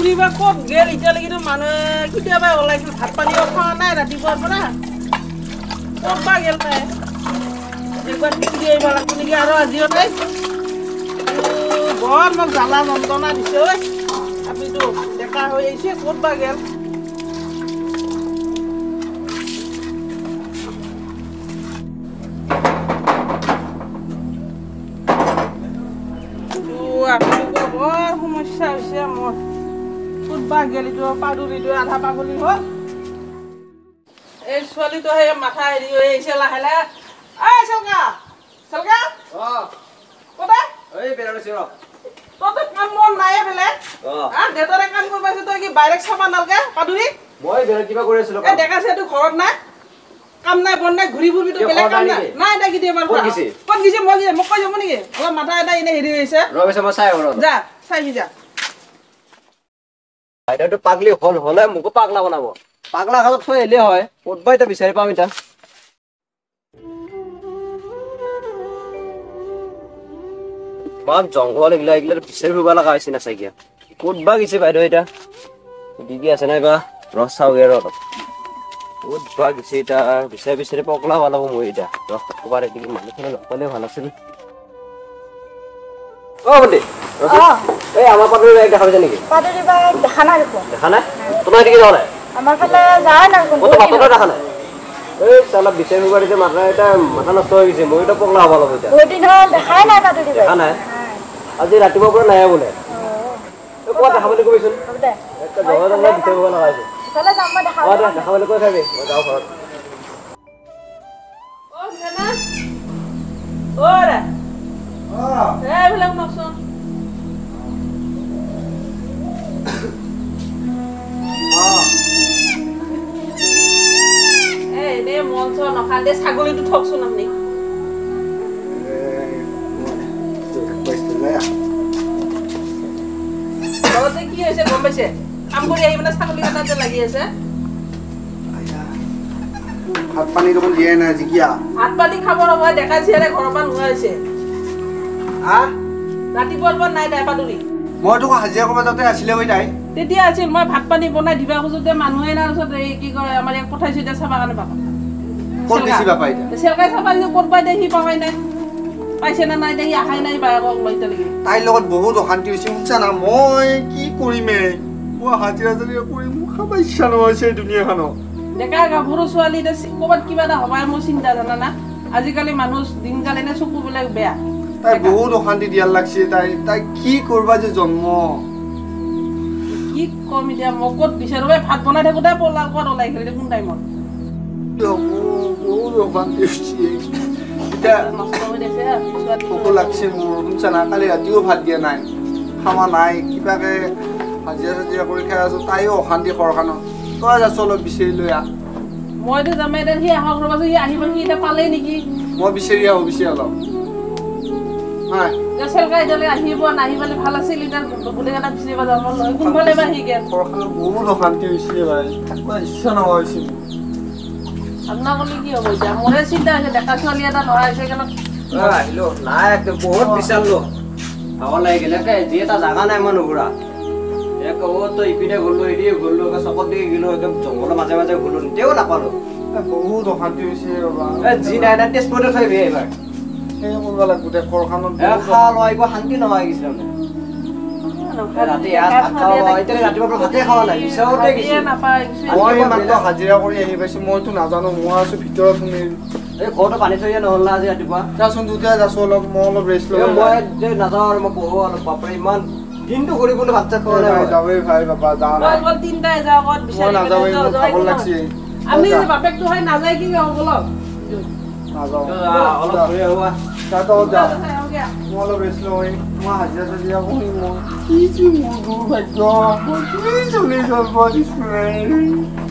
পাদুৰি বা ক'ত গেল এতিয়ালৈকে মানুহে কেতিয়াবা ওলাইছিল ভাত পানীও খোৱা নাই ৰাতিপুৱাৰ পৰা ক'ত বা গেল তাই একবাৰ পিন্ধি আহিব লাগিব নেকি আৰু আজিও নাই বৰ মোক জ্বালা যন্ত্ৰণা দিছে ঐ আপুনিতো ডেকা হৈ আহিছে ক'ত বা গেল বৰ সমস্যা হৈছে মোৰ ক'ত বা গেলিটো পাদুৰিটো আধা পাগলি হ'ল এই ছোৱালীটো সেই মাথা হেৰি হৈ আহিছে লাহে লাহে এই চেলকা চেলকা ক'ত এই বেৰা লৈছে ৰ তহঁতৰ কাম বন নাই বোলে দেউতাৰে কাম কৰিব আছে তই কি বাইৰেক চাবা নালগে পাদুৰি মই বেৰা কিবা কৰি আছিলো এই ডেকা চেটো ঘৰত নাই কাম নাই বন নাই ঘূৰি ফুৰিবি তো বেলেগ কাম নাই নাই এটা কেতিয়াবা ক'ত গিছে মোক কৈ যাব নেকি অলপ মাথা এটা এনে হেৰি হৈছে ৰবেছে মই চাই ৰ যা চাইবি যা আইতাটো পাগলি হল হলে মোকো পাগলা বনাব পাগলা ঘৰত থৈ এলে হয় ক'তবা এটা বিচাৰি পাম এটা মান জংঘল এগিলা এগিলা বিচাৰি ফুৰিব লগা হৈছে না চাইকিয়া ক'তবা গিছে বাইদেউ এটা দিদি আছে নাই বা ৰস চাওগে ৰ ক'তবা গিছে এটা বিচাৰি বিচাৰি পগলা বনাব মই এটা ৰস ক'বাৰ এদিকে মানুহখনে লগ পালে ভাল আছিল অ বন্ধি এই আমাৰ পাদুৰি বাইক দেখা পাইছে নেকি পাদুৰি বাইক দেখা নাই দেখোন দেখা নাই তোমাৰ এদিকে যোৱা নাই আমাৰ ফালে যায় না কোন মাথা দেখা নাই এই চালা বিচাৰি ফুৰিব দিছে মাথা নষ্ট হৈ গৈছে মই এটা পগলা হ'ব লাগিব এতিয়া বহুত দিন হ'ল দেখাই নাই পাদুৰি বাইক দেখা নাই আজি ৰাতিপুৱাৰ পৰা নাই বোলে ক'ত দেখা বুলি কৈছোন হ'ব দে একটা জগা জগা বিচাৰি ফুৰিব লগা হৈছে ইফালে যাম মই দেখা দেখা বুলি কৈ থাকি মই যাওঁ ঘৰত অ জানা ওৰে এই বোলে নকচোন এই দে মঞ্চ নখান্দে ছাগলীটো ঠকচোন আপনি লগতে কি হৈছে গম পাইছে কাম কৰি আহি মানে ছাগলী কাটাতে লাগি আছে ভাত পানী দেখোন দিয়াই নাই জিকিয়া ভাত পানী খাব নহয় ডেকা চিয়াৰে ঘৰৰ পৰা নোৱা হৈছে ৰাতিপুৱাৰ পৰা নাই তাই পাদুৰি মই তোক হাজিৰা কৰিব যাওঁতে আছিলে গৈ তাই তেতিয়া আছিল মই ভাত পানী বনাই দিবা খোজোতে মানুহে না ওচৰত এই কি কয় আমাৰ ইয়াক পঠাইছো এতিয়া চাবা কাৰণে পাবা ক'ত দিছি বাপা এতিয়া চেলকাই চাবা দিছে ক'ত পাই দে সি পাবাই নাই পাইছে না নাই দে সি আহাই নাই বায়েকক লৈ এতিয়ালৈকে তাইৰ লগত বহুত অশান্তি হৈছে শুনছা না মই কি কৰিমে মই হাজিৰা চাজিৰা কৰি মোক খাব ইচ্ছা নহৈছে এই দুনিয়াখনত ডেকা গাভৰু ছোৱালী এতিয়া ক'ৰবাত কিবা এটা হবাই মোৰ চিন্তা জানা না আজিকালি মানুহ দিনকাল এনে চকুবিলাক বেয়া তাই বহুত অশান্তি দিয়াৰ লাগছে তাই কি কৰবা যে জন্ম কি কম এতিয়া মই ক'ত বিচাৰো ভাত বনাই থাকোতে পলা ক'ত ওলাই খেলি কোন টাইমত বহুত অশান্তি হৈছে এতিয়া নষ্ট হৈ দেখে ভোকো লাগছে মোৰ শুনছা না কালি ৰাতিও ভাত দিয়া নাই খাৱা নাই কিবাকে হাজিৰা চাজিৰা কৰি খাই আছো তাইও অশান্তি ঘৰখনত তই যাছ অলপ বিচাৰি লৈ আহ মইতো যামে এতিয়া সি আহক ৰ'বাচোন সি আহিব সি এতিয়া পালেই নেকি মই বিচাৰি আহো অলপ হয় চেলকা এতিয়ালৈকে আহিব নাহি পালে ভাল আছিল এতিয়া গোটেইকেইটা বিচাৰিব যাব নহয় কোনফালে বা আহি গেল ঘৰখনত বহুত অশান্তি হৈছে ভাই থাকিব ইচ্ছা নোহোৱা হৈছে আপোনাৰ ক'লে কি হ'ব এতিয়া মোৰে চিন্তা হৈছে ডেকা ছোৱালী এটা ল'ৰা হৈছে কেনে আহিলো নাই বহুত বিচাৰলো ভাগৰ লাগি গেলে যি এটা জাগা নাই মই নুঘূৰা তো ইপিনে ঘূৰলো এদিয়ে ঘূৰলো চকত দিকে গেলো একদম জংঘলৰ মাজে মাজে ঘূৰলো তেও নাপালো বহুত অশান্তি হৈছে ৰবা যি নাই নাই তেজপুৰতে থৈ দিয়ে এইবাৰ সেই কৰিব লাগিব গোটেই ঘৰখনত খোৱা লোৱা একো শান্তি নোহোৱা গৈছে ৰাতি ৰাতিপুৱাৰ পৰা ভাতে খোৱা নাই বিচাৰোতে গৈছে মই মাত্ৰ হাজিৰা কৰি আহি পাইছো মইতো নাজানো মই আছো ভিতৰত শুনি এই ঘৰটো পানী থৈ দিয়া নহ'ল না আজি ৰাতিপুৱা যাচোন দুটাই যাছো অলপ মই অলপ ৰেষ্ট লৈ মই যে নাযাওঁ আৰু মই পঢ়ো অলপ বাপৰে ইমান দিনটো ঘূৰি ফুৰি ভাত চাত খোৱা নাই যাবই ভাই বাবা যাওঁ তিনটাই যাওঁ ক'ত বিচাৰি ভাগৰ লাগছে আমি বাপেকটো হয় নাযায় কি হ'ব বলক নাযাওঁ অলপ ঘূৰি আহোঁ যা মই অলপ ৰেষ্ট লৈ মই হাজিৰা চাজিৰা কৰি মই কি যে মোৰ দুৰ্ভাগ্য মই কি চলি যাব দিছোঁ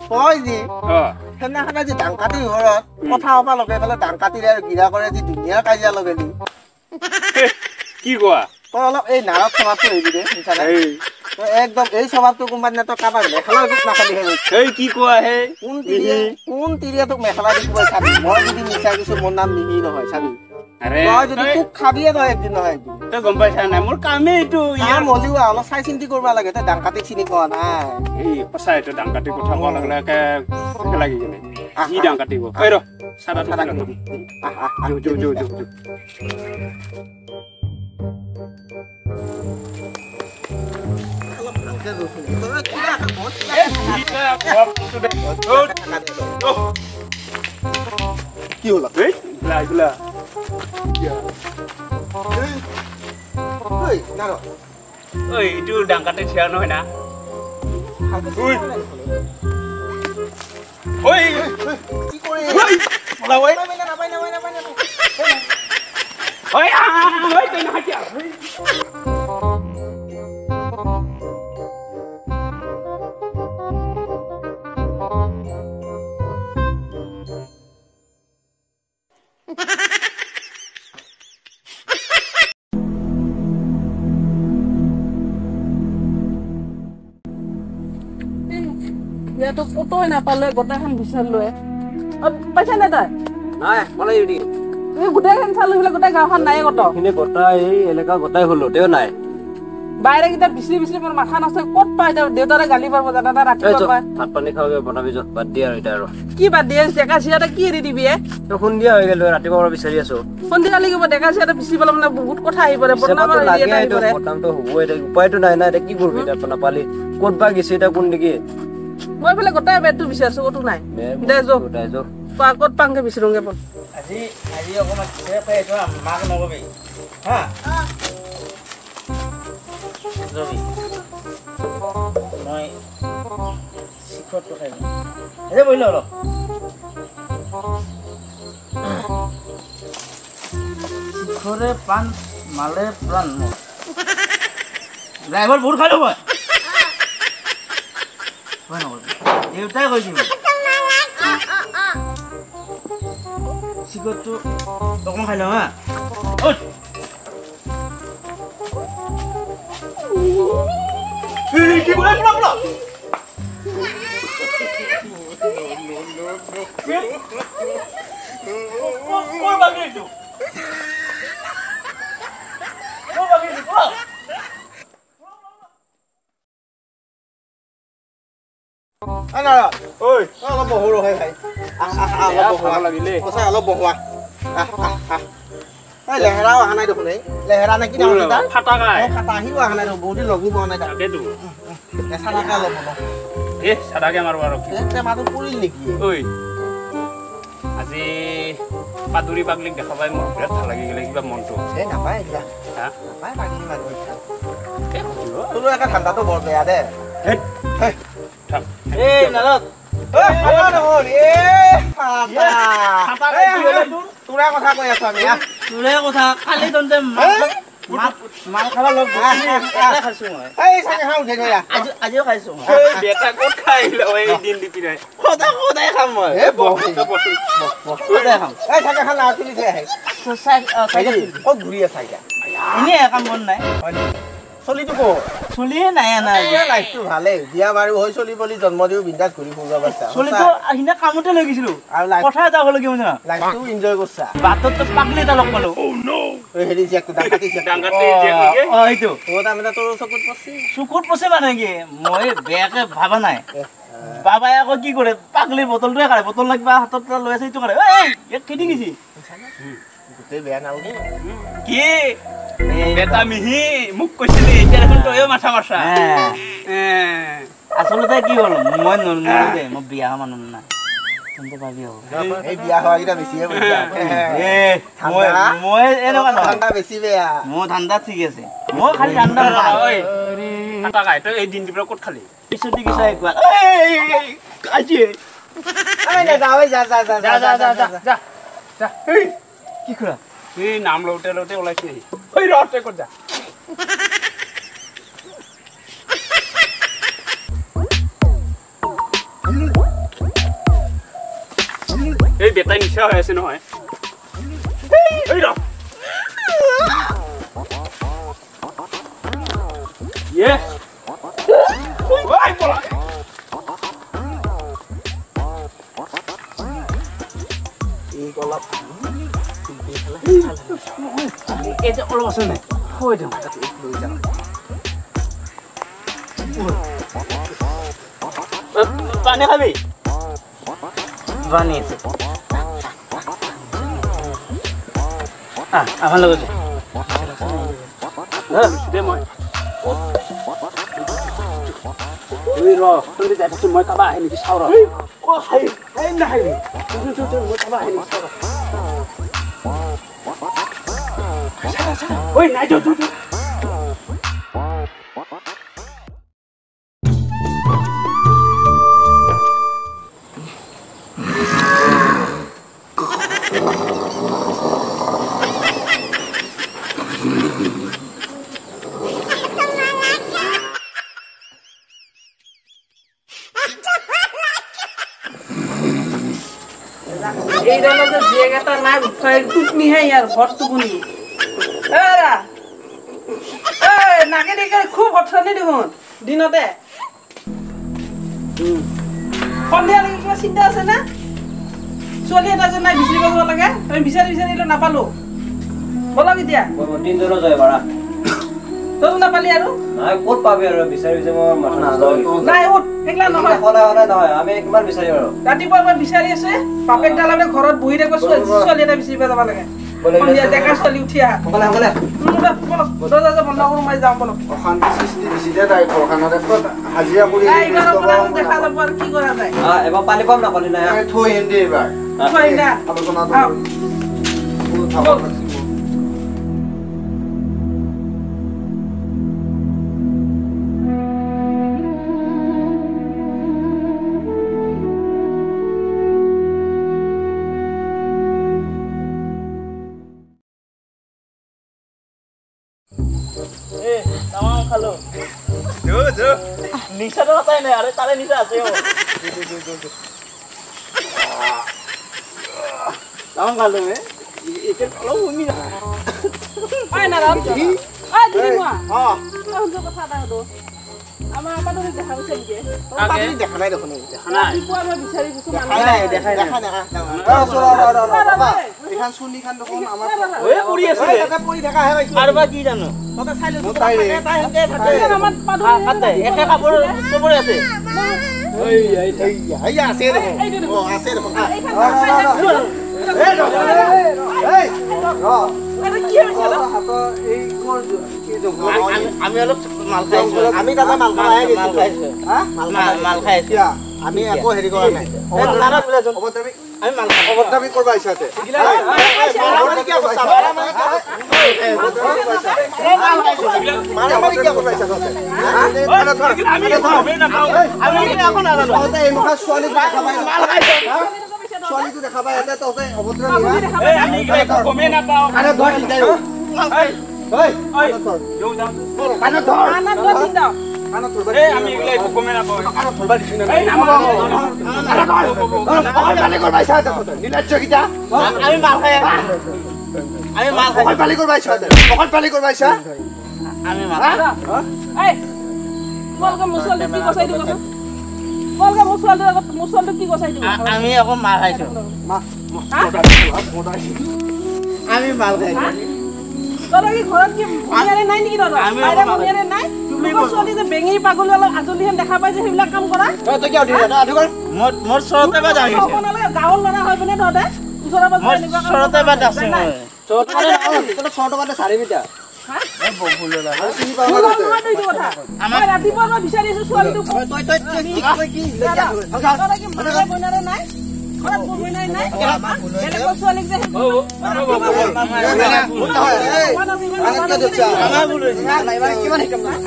তই যি অ সেইদিনাখনে যি ধান কাটি ঘৰত কথা হবা লগাই পেলাই ধান কাটিলে আৰু গিৰা কৰে যি ধুনীয়া কাজিয়া লগালি কি কোৱা তই অলপ এই নাৰত স্বভাৱটো হেৰি দে শুনছানে তই একদম এই স্বভাৱটো কোনোবা দিনা তই কাৰোবাৰ মেখেলাৰ গোট নাখালিহে এই কি কোৱা হে কোন তিৰিয়ে তোক মেখেলা দি কোবাই চাবি মই যদি মিছা কিছু মোৰ নাম মিহি নহয় চাবি আৰে তই যদি তোক খাবিয়ে তই একদিন নহয় একদিন তই গম পাইছা নাই মোৰ কামেই এইটো ইয়াৰ মলিও অলপ চাই চিন্তি কৰিব লাগে তই ধান কাটি চিনি পোৱা নাই এই সঁচা এইটো ডাং কাটি কথা কোৱা লগে লগে একে লাগি গ'লে কি ডাং কাটিব এই ৰ চাদাটো যো যো যো যো অলপ ভালকে জোৰচোন কি হ'ল এই ইগলা ঐ নাৰ ঐ এইটো ডাং কাটি থিয়া নহয় না ঐ কি কৰি বলা ঐ নাপাই ঐ ঐ তই নাহাকিয়া ইয়াতো কতই নাপালে গোটেইখন বিচাৰিলোৱে পাইছা নে তই নাই মানে এৰি তুমি গোটেইখন চালো বোলে গোটেই গাঁওখন নাই কত এইখিনি গোটাই এই এলেকা গোটাই হলো তেও নাই বাহিৰে কেইটা বিচৰি বিচৰি মোৰ মাথা নষ্ট ক'ত পাই দেউতাৰে গালি পাৰিব জানা না ৰাতিপুৱা ভাত পানী খাওঁগে বনাবি যা বাদ দিয়া আৰু এতিয়া আৰু কি বাদ দিয়ে ডেকা চিয়াতে কি এৰি দিবি তই সন্ধিয়া হৈ গেল ৰাতিপুৱা পৰা বিচাৰি আছো সন্ধিয়া লাগিব ডেকা চিয়াতে বিচি পেলাই মানে বহুত কথা আহি পৰে বদনামটো হ'বই উপায়তো নাই না এতিয়া কি কৰিবি এতিয়া নাপালি ক'ত বা গেছি এতিয়া কোন নেকি মই বোলে গোটেই বেডটো বিচাৰিছো ক'তো নাই দে যো ক'ত পাংকে বিচাৰোগে পন আজি অকণমান খাই যোৱা মাক নকবি হা ৰবি মই শিখৰটো খাই যাম এতিয়া বহিলে অলপ শিখৰে পাণ মালে প্ৰাণ মোৰ ড্ৰাইভাৰ বহুত খালো মই দেউতাই কৈছিল শিখৰটো অকণমান খাই লওঁ হা কি বলে বলা কোন বাকি তো কোন বাকি তো নাৰ ঐ অলপ বহো ৰহে ভাই অলপ বহোৱা লাগিলে সঁচাই অলপ বহোৱা লেহেৰাও অহা নাই দেখোন এই লেহেৰা নে কি নাম তাৰ ফাটাকাই খাতা আহিও অহা নাই বহুত দিন লগো পোৱা নাই তাক তাকেতো চালাকে অলপ অলপ এ চাদাকে মাৰব আৰু কি টেমাটো পৰিল নেকি ঐ আজি পাদুৰি পাগলিক দেখা পাই মোৰ বিৰাট ভাল লাগি গ'লে কিবা মনটো এই নাপায় এতিয়া হা নাপায় পাগলি মানুহ এ সুধিব তোৰো একে ঠাণ্ডাটো বৰ বেয়া দে এই নালত তোৰা কথা কৈ আছো আমি তোৰে কথা কালি তন্তে মাল খাব লগ খাইছো মই এই চাগে খাওঁ উঠে থৈ আজিও খাইছো মই বেটা ক'ত খাই আহিলে এই দিন দি পিনাই সদায় খাম মই সদায় খাম এই চাগে খাওঁ নাও তুলি থৈ আহে ক'ত ঘূৰি আছা এতিয়া এনেই কাম বন নাই চলিটো ক'ত চলিয়ে নাই নাই লাইফটো ভালেই বিয়া বাৰু হৈ চলি পলি জন্ম দিও বিন্দাছ ঘূৰি ফুৰিব পাৰিছা চলিটো সিদিনা কামতে লৈ গৈছিলো আৰু কথা এটা হ'ল কি জানা লাইফটো এনজয় কৰিছা বাটত পাগলি এটা লগ পালো হেৰি জীয়েকটো দাম কাটিছে এইটো তাৰমানে তোৰ চকুত পৰছি চকুত পচে মানে কি মই বেয়াকে ভাবা নাই বাবাই আকৌ কি কৰে পাগলিৰ বটলটোৱে খায় বটল লাগিবা হাতত লৈ আছে এইটো কৰে এই খেদি গৈছি গোটেই বেয়া নালাগে কি বেটা মিহি মোক কৈছিলি এতিয়া দেখোন তইও মাথা মাৰছা আচলতে কি হ'ল মই নললো দে মই বিয়া মানুহ নাই কিন্তু ভাবি হ'ব এই বিয়া হোৱাকেইটা বেছিহে মই এনেকুৱা নহয় ঠাণ্ডা বেছি বেয়া মোৰ ঠাণ্ডা ঠিক আছে মই খালি ঠাণ্ডা ঐ ফাটাকাই তই এই দিনটোৰ পৰা ক'ত খালি পিছত দেখিছা একবাৰ আজি যা কি কৰা এই নাম লওঁতে লওঁতে ওলাইছে ঐ ৰ তই ক'ত যা এই বেটাই নিচা হৈ আছে নহয় এই ৰ ইয়ে ওই বলা এই গলা এই যে অলপ আছে নাই হৈ যাম লৈ যাম পানী খাবি পানী আছে আমার লগত দে মই তুই ৰ তুই যাইছো মই কাবা আহি নেকি চাও ৰ ও খাই খাই না খাই মই কাবা আহি নেকি চাও ওই নাই যো এই দালে যে জিয়েগাটা নাই উঠাই টুকনি হে ইয়ার ভর টুকুনি এরা এই নাকে দেখে খুব হঠানি দেখুন দিনতে সন্ধিয়া লাগি কিবা চিন্তা আছে না ছোৱালী এটা যে নাই বিচাৰিব যাব লাগে আমি বিচাৰিলে নাপালো বলা কেতিয়া দিন ধৰা যায় বাৰা তোৰ নাপালি আৰু নাই ক'ত পাবি আৰু বিচাৰি মই মাথা নাযায় নাই উঠ একলা নহয় সদায় নহয় আমি কিমান বিচাৰি আৰু ৰাতিপুৱা মই বিচাৰি আছে বাপেক দালানে ঘৰত বহি থাকো ছোৱালী এটা বিচাৰিব যাব লাগে সন্ধিয়া ডেকা ছোৱালী উঠি আহা বলে দৰ্জা বন্ধ কৰো মই যাওঁ বলক অশান্তি সৃষ্টি দিছে দে তাই ঘৰখনতে হাজিৰা কৰি দেখা যাব আৰু কি কৰা যায় এবাৰ পানী পাম না পানী নাই থৈ এনে এইবাৰ আলোচনাটো তামাম খালো নিচাটো নাপায় নাই আরে তারে নিচা আছে ও তামাম খালো মে একে অলপ উমি না পাই না রাম আই দিদি মা হুজুর কথা দা হদো আমাৰ আমাটো দেখা গৈছে কি আগে দেখা নাই দেখোন দেখা নাই ৰাতিপুৱা মই বিচাৰি গৈছো দেখা নাই বাবা এইখান চুলি খান দেখোন আমাৰ ওই পৰি আছে তাতে পৰি থকা হে পাইছো আৰু বা কি জানো ততে চাইলে তাই হেনকে থাকে আমাৰ পাদু কাটে একে কাপোৰ চবৰে আছে এই আছে দেখোন ও আছে দেখোন আমি অলপ মাল খাইছো আমি দাদা মাল খাইছো মাল খাইছো আমি একো হেৰি কৰা নাই আমি মাল অবদামি কৰবা ইছাতে ছোৱালীটো দেখা পাই এতে ততে অভদ্ৰ এই আমি গমে না পাও আৰে ধৰ দিতাই ঐ ওই যো যাও আনা ধৰ দিন দাও এই আমি এগুলাই গমে না পাও ধৰবা দিছ না এই নাম পালি কৰবা ইছাতে নিলাজ্জ কিটা আমি মাল খাই আমি মাল খাই পালি কৰবা ইছাতে পালি কৰবা ইছা আমি মাল এই তোমালোকে মুছলটো কি কচাই দিব কথা তোমালোকে মুছলটো কি কচাই দিব আমি আকৌ মাল খাইছো আমি মাল খাইছো তোরা কি ঘৰত কি ভূমিয়াৰে নাই নেকি তোৰা বাইৰে ভূমিয়াৰে নাই তুমি ছোৱালী যে বেঙি পাগল অলপ আজলিহেন দেখা পাই যে সেইবিলাক কাম কৰা তই কি আধি আধি মোৰ চৰতে বা যাই গৈছে আপোনালোকে গাঁৱৰ ল'ৰা হয় পিনে তহঁতে ওচৰৰ পৰা মোৰ চৰতে বা আছে মই তই 6 টকাতে 4 মিটাৰ আমাৰ ৰাতিপুৱা মই বিচাৰি আছো ছোৱালীটো তই কি বনাৰে নাই ঘৰত বহি নাই নাই বেলেগ ছোৱালীক যে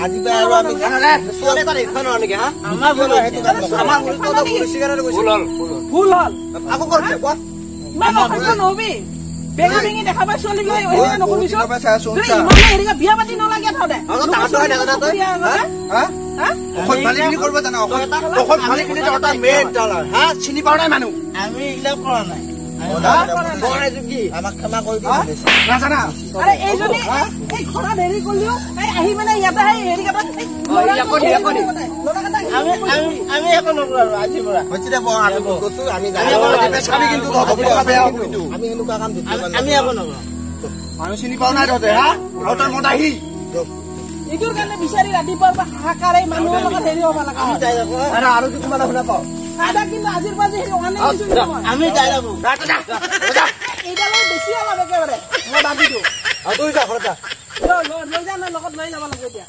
আজি আৰু আমি ছোৱালী তাত এখন নেকি হা আমাৰ ভুল হল আকৌ কৰছে কোৱা নহবি বেঙা বেঙি দেখা পাই ছোৱালী নকৰিছো বিয়া পাতি নালাগে তহঁতে আমি এইবিলাক কৰা নাই আমাক ক্ষমা কৰি দিম নাজানা আৰে এইজনী এই ঘৰত হেৰি কৰিলেও এই আহি মানে ইয়াতে হেৰি কাটা আমি একো নকৰো আৰু আজিৰ পৰা হৈছে দে আমি কিন্তু আমি এনেকুৱা কাম আমি একো নকৰো মানুহ চিনি পাও নাই তহঁতে হা আৰু তই মত আহি এইটোৰ কাৰণে বিচাৰি ৰাতিপুৱাৰ পৰা হাহাকাৰ এই মানুহৰ লগত হেৰি হ'ব লগা হয় আৰু কিছুমান শুনা পাওঁ আদা কিন্তু আজিৰ পৰা হেৰি অহা নাই আমি যাই থাকো এইডালৰ বেছি অলপ একেবাৰে মই ভাবি দিওঁ তুই যা ঘৰত যা লৈ যা না লগত লৈ যাব লাগে এতিয়া